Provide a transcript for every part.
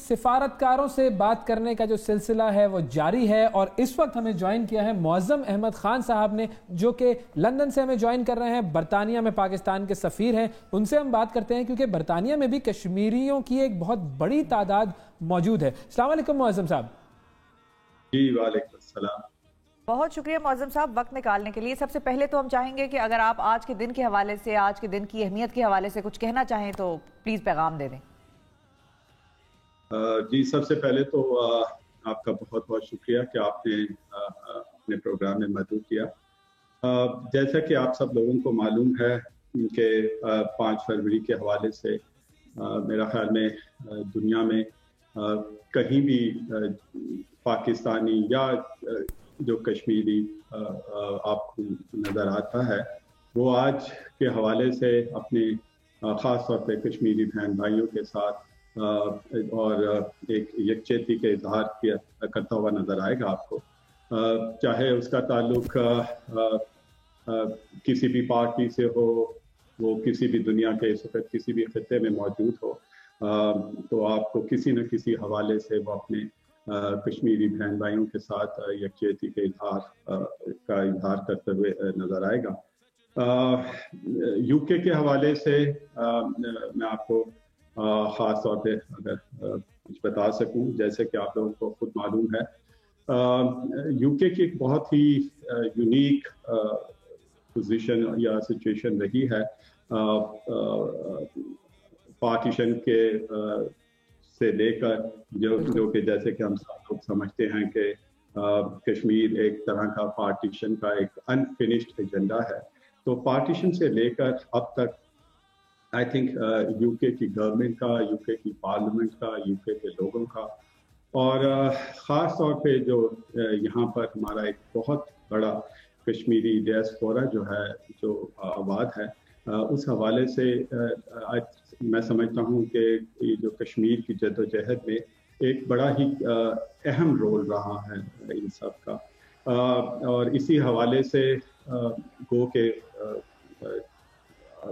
سفارتکاروں سے بات کرنے کا جو سلسلہ ہے وہ جاری ہے، اور اس وقت ہمیں جوائن کیا ہے معظم احمد خان صاحب نے، جو کہ لندن سے ہمیں جوائن کر رہے ہیں، برطانیہ میں پاکستان کے سفیر ہیں۔ ان سے ہم بات کرتے ہیں کیونکہ برطانیہ میں بھی کشمیریوں کی ایک بہت بڑی تعداد موجود ہے۔ السلام علیکم معظم صاحب۔ جی وعلیکم السلام۔ بہت شکریہ معظم صاحب وقت نکالنے کے لیے۔ سب سے پہلے تو ہم چاہیں گے کہ اگر آپ آج کے دن کے حوالے سے، آج کے دن کی اہمیت کے حوالے سے کچھ کہنا چاہیں تو پلیز پیغام دے دیں۔ جی سب سے پہلے تو آپ کا بہت بہت شکریہ کہ آپ نے اپنے پروگرام میں مدعو کیا۔ جیسا کہ آپ سب لوگوں کو معلوم ہے کہ 5 فروری کے حوالے سے میرا خیال میں دنیا میں کہیں بھی پاکستانی یا جو کشمیری آپ کو نظر آتا ہے وہ آج کے حوالے سے اپنے خاص طور پہ کشمیری بہن بھائیوں کے ساتھ اور ایک یکجہتی کے اظہار کرتا ہوا نظر آئے گا آپ کو، چاہے اس کا تعلق کسی بھی پارٹی سے ہو، وہ کسی بھی دنیا کے اس وقت کسی بھی خطے میں موجود ہو، تو آپ کو کسی نہ کسی حوالے سے وہ اپنے کشمیری بہن بھائیوں کے ساتھ یکجہتی کے اظہار کرتے ہوئے نظر آئے گا۔ یو کے حوالے سے میں آپ کو خاص طور پہ اگر کچھ بتا سکوں، جیسے کہ آپ لوگوں کو خود معلوم ہے یو کے کی ایک بہت ہی یونیک پوزیشن یا سچویشن رہی ہے پارٹیشن کے سے لے کر جو کہ جیسے کہ ہم سب لوگ سمجھتے ہیں کہ کشمیر ایک طرح کا پارٹیشن کا ایک انفنشڈ ایجنڈا ہے، تو پارٹیشن سے لے کر اب تک آئی تھنک یو کے کی گورنمنٹ کا، یو کے کی پارلیمنٹ کا، یو کے لوگوں کا، اور خاص طور پہ جو یہاں پر ہمارا ایک بہت بڑا کشمیری ڈیاسپورا جو ہے، جو آباد ہے، اس حوالے سے میں سمجھتا ہوں کہ یہ جو کشمیر کی جدوجہد میں ایک بڑا ہی اہم رول رہا ہے ان سب کا، اور اسی حوالے سے گو کہ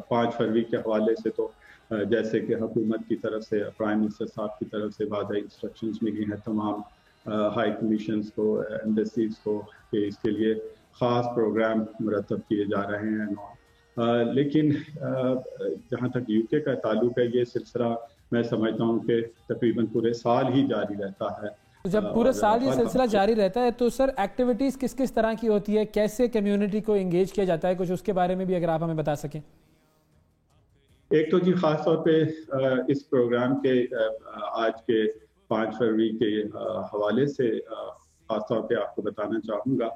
5 فروری کے حوالے سے تو جیسے کہ حکومت کی طرف سے، پرائم منسٹر صاحب کی طرف سے واضح انسٹرکشنز ملی ہیں تمام ہائی کمیشنز کو، ایمبیسیز کو، کہ اس کے لیے خاص پروگرام مرتب کیے جا رہے ہیں۔ لیکن جہاں تک یو کے کا تعلق ہے، یہ سلسلہ میں سمجھتا ہوں کہ تقریباً پورے سال ہی جاری رہتا ہے۔ جب پورے سال یہ سلسلہ جاری رہتا ہے تو سر ایکٹیویٹیز کس کس طرح کی ہوتی ہے، کیسے کمیونٹی کو انگیج کیا جاتا ہے، کچھ اس کے بارے میں بھی اگر آپ ہمیں بتا سکیں۔ ایک تو جی خاص طور پہ اس پروگرام کے آج کے 5 فروری کے حوالے سے خاص طور پہ آپ کو بتانا چاہوں گا،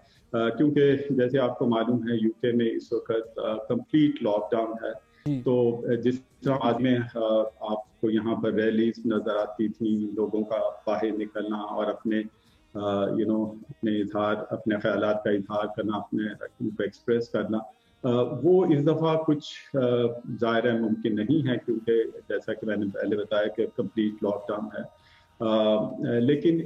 کیونکہ جیسے آپ کو معلوم ہے یو کے میں اس وقت کمپلیٹ لاک ڈاؤن ہے، تو جس طرح آج میں آپ کو یہاں پر ریلیز نظر آتی تھیں، لوگوں کا باہر نکلنا اور اپنے اپنے اظہار، اپنے خیالات کا اظہار کرنا، اپنے ان کو ایکسپریس کرنا، وہ اس دفعہ کچھ ظاہر ہے ممکن نہیں ہے، کیونکہ جیسا کہ میں نے پہلے بتایا کہ کمپلیٹ لاک ڈاؤن ہے، لیکن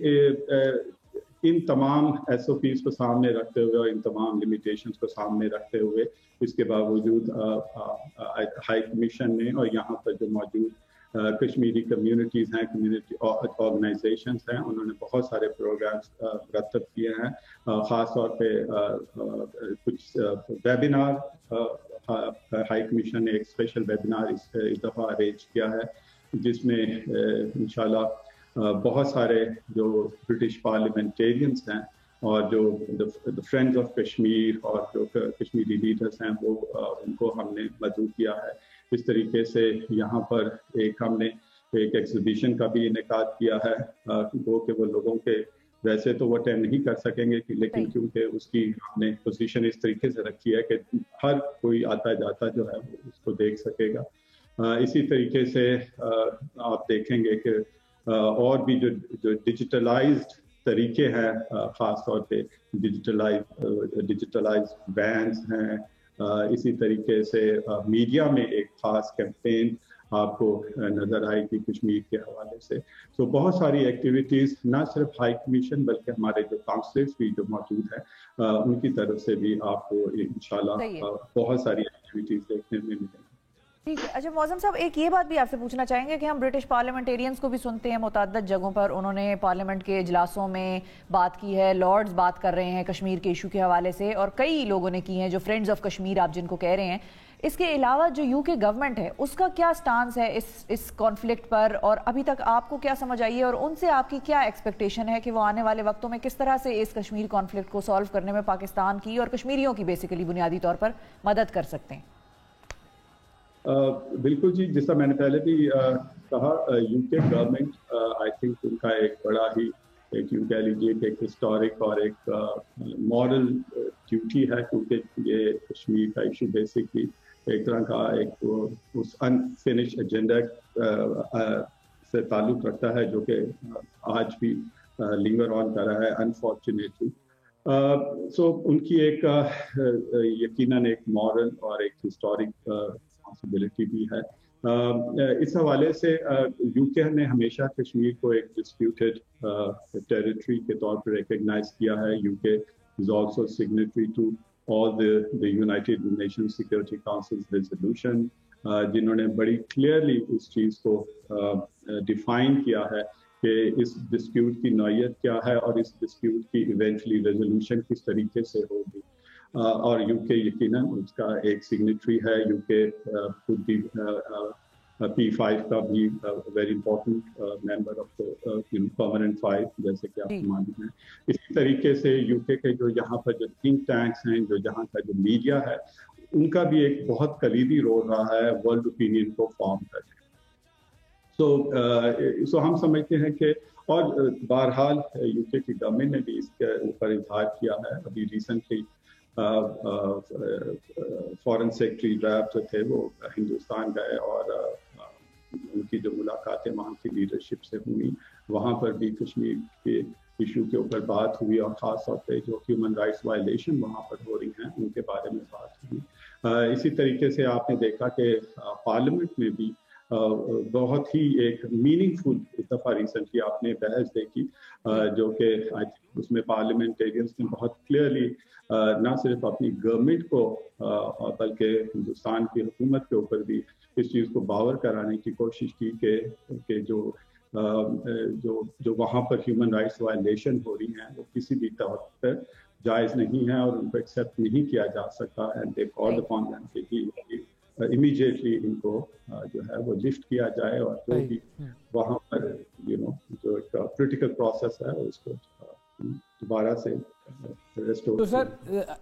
ان تمام ایس او پیز کو سامنے رکھتے ہوئے اور ان تمام لمیٹیشنز کو سامنے رکھتے ہوئے اس کے باوجود ہائی کمیشن نے اور یہاں پر جو موجود کشمیری کمیونٹیز ہیں، کمیونٹی آرگنائزیشنز ہیں، انہوں نے بہت سارے پروگرامز مرتب کیے ہیں، خاص طور پہ کچھ ویبینار ہائی کمیشن نے ایک اسپیشل ویبینار اس دفعہ ارینج کیا ہے، جس میں انشاءاللہ بہت سارے جو برٹش پارلیمنٹیرینز ہیں اور جو فرینڈز آف کشمیر اور جو کشمیری لیڈرز ہیں وہ ان کو ہم نے مدعو کیا ہے۔ اس طریقے سے یہاں پر ہم نے ایک ایگزیبیشن کا بھی انعقاد کیا ہے، وہ کہ وہ لوگوں کے ویسے تو وہ اٹینڈ نہیں کر سکیں گے، لیکن کیونکہ اس کی ہم نے پوزیشن اس طریقے سے رکھی ہے کہ ہر کوئی آتا جاتا جو ہے وہ اس کو دیکھ سکے گا۔ اسی طریقے سے آپ دیکھیں گے کہ اور بھی جو ڈیجیٹلائزڈ طریقے ہیں، خاص طور پہ ڈیجیٹلائز بینز ہیں، اسی طریقے سے میڈیا میں ایک خاص کیمپین آپ کو نظر آئے گی کشمیر کے حوالے سے۔ تو بہت ساری ایکٹیویٹیز نہ صرف ہائی کمیشن بلکہ ہمارے جو کاؤنسلرز بھی جو موجود ہیں ان کی طرف سے بھی آپ کو انشاءاللہ بہت ساری ایکٹیویٹیز دیکھنے میں ملیں گی۔ ٹھیک ہے. اچھا معظم صاحب، ایک یہ بات بھی آپ سے پوچھنا چاہیں گے کہ ہم برٹش پارلیمنٹیرینز کو بھی سنتے ہیں متعدد جگہوں پر، انہوں نے پارلیمنٹ کے اجلاسوں میں بات کی ہے، لارڈز بات کر رہے ہیں کشمیر کے ایشو کے حوالے سے، اور کئی لوگوں نے کی ہیں جو فرینڈز آف کشمیر آپ جن کو کہہ رہے ہیں. اس کے علاوہ جو یو کے گورنمنٹ ہے اس کا کیا سٹانس ہے اس کانفلکٹ پر، اور ابھی تک آپ کو کیا سمجھ آئی ہے، اور ان سے آپ کی کیا ایکسپیکٹیشن ہے کہ وہ آنے والے وقتوں میں کس طرح سے اس کشمیر کانفلکٹ کو سالو کرنے میں پاکستان کی اور کشمیریوں کی بیسیکلی بنیادی طور پر مدد کر سکتے ہیں؟ بالکل جی، جیسا میں نے پہلے بھی کہا، یو کے گورنمنٹ آئی تھنک ان کا ایک بڑا ہی ایک یوں کہہ لیجیے کہ ایک ہسٹورک اور ایک مورل ڈیوٹی ہے، کیونکہ یہ کشمیر کا ایشو بیسکلی ایک طرح کا ایک اس انفینش ایجنڈا سے تعلق رکھتا ہے جو کہ آج بھی لنگر آن کر رہا ہے انفارچونیٹلی. سو ان کی ایک یقیناً ایک مورل اور ایک ہسٹورک ریسپانسبلٹی بھی ہے. اس حوالے سے یو کے نے ہمیشہ کشمیر کو ایک ڈسپیوٹیڈ ٹیریٹری کے طور پر ریکگنائز کیا ہے. U K is also signatory to all the United Nations Security Council's resolution, جنہوں نے بڑی کلیئرلی اس چیز کو ڈیفائن کیا ہے کہ اس ڈسپیوٹ کی نوعیت کیا ہے اور اس ڈسپیوٹ کی ایونچولی ریزولوشن کس طریقے سے ہوگی. اور یو کے یقیناً اس کا ایک سگنیٹری ہے. یو کے خود بھی P5 کا بھی very important member of permanent 5 جیسے کہ آپ کو معلوم ہے. اسی طریقے سے یو کے جو یہاں پر جو تھنک ٹینکس ہیں، جو جہاں کا جو میڈیا ہے، ان کا بھی ایک بہت کلیدی رول رہا ہے ورلڈ اوپینین کو فارم کرنے. سو ہم سمجھتے ہیں کہ، اور بہرحال یو کے کی گورنمنٹ نے بھی اس کے اوپر اظہار کیا ہے. ابھی ریسنٹلی فارن سیکرٹری ریپ جو تھے وہ ہندوستان گئے اور ان کی جو ملاقاتیں وہاں کی لیڈرشپ سے ہوئی، وہاں پر بھی کشمیر کے ایشو کے اوپر بات ہوئی، اور خاص طور پہ جو ہیومن رائٹس وائلیشن وہاں پر ہو رہی ہیں ان کے بارے میں بات ہوئی. اسی طریقے سے آپ نے دیکھا کہ پارلیمنٹ میں بھی بہت ہی ایک میننگ فل اس دفعہ ریسنٹلی آپ نے بحث دیکھی، جو کہ اس میں پارلیمنٹیرینس نے بہت کلیئرلی نہ صرف اپنی گورنمنٹ کو بلکہ ہندوستان کی حکومت کے اوپر بھی اس چیز کو باور کرانے کی کوشش کی کہ جو وہاں پر ہیومن رائٹس وائلیشن ہو رہی ہیں وہ کسی بھی طور پر جائز نہیں ہے اور ان کو ایکسیپٹ نہیں کیا جا سکتا. And they called upon them کہ امیڈیٹلی ان کو جو ہے وہ لفٹ کیا جائے، اور جو بھی وہاں پر جو ایک پولیٹیکل پروسیس ہے اس کو دوبارہ سے. تو سر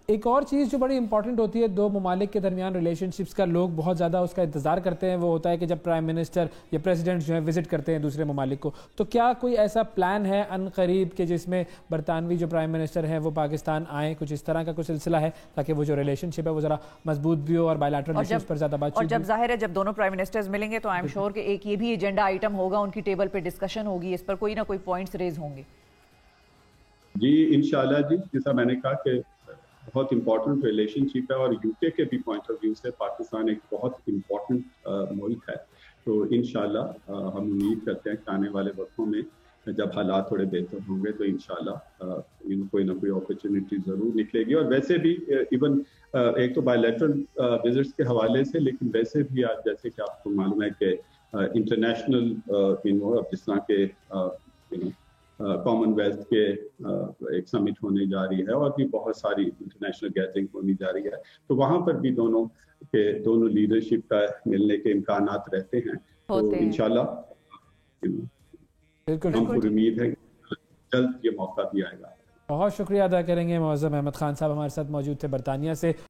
ایک اور چیز جو بڑی امپورٹنٹ ہوتی ہے دو ممالک کے درمیان ریلیشن شپس کا، لوگ بہت زیادہ اس کا انتظار کرتے ہیں، وہ ہوتا ہے کہ جب پرائم منسٹر یا پریزیڈنٹ جو ہے وزٹ کرتے ہیں دوسرے ممالک کو، تو کیا کوئی ایسا پلان ہے ان قریب کہ جس میں برطانوی جو پرائم منسٹر ہیں وہ پاکستان آئیں، کچھ اس طرح کا کوئی سلسلہ ہے تاکہ وہ جو ریلیشن شپ ہے وہ ذرا مضبوط بھی ہو اور بائیلیٹرل ایشوز پر زیادہ بات چیت؟ اور جب ظاہر ہے جب دونوں پرائم منسٹرز ملیں گے تو آئی ایم شیور کہ ایک یہ بھی ایجنڈا آئٹم ہوگا، ان کی ٹیبل پہ ڈسکشن ہوگی، اس پر کوئی نہ کوئی پوائنٹس ریز ہوں گے. جی انشاءاللہ جی، جیسا میں نے کہا کہ بہت امپورٹنٹ ریلیشن شپ ہے، اور یو کے بھی پوائنٹ آف ویو سے پاکستان ایک بہت امپورٹنٹ ملک ہے. تو انشاءاللہ ہم امید کرتے ہیں کہ آنے والے وقتوں میں جب حالات تھوڑے بہتر ہوں گے تو انشاءاللہ کوئی نہ کوئی اپرچونیٹی ضرور نکلے گی. اور ویسے بھی ایون ایک تو بائیلیٹرل وزٹس کے حوالے سے، لیکن ویسے بھی آج جیسے کہ آپ کو معلوم ہے کہ انٹرنیشنل جس طرح کے کامن ویلتھ کے ایک سمٹ ہونے جا رہی ہے، اور بھی بہت ساری انٹرنیشنل گیدرنگ ہونی جا رہی ہے، تو وہاں پر بھی دونوں لیڈرشپ کا ملنے کے امکانات رہتے ہیں. تو انشاءاللہ ہم کو امید ہے کہ جلد یہ موقع بھی آئے گا. بہت شکریہ ادا کریں گے. معظم احمد خان صاحب ہمارے ساتھ موجود تھے برطانیہ سے.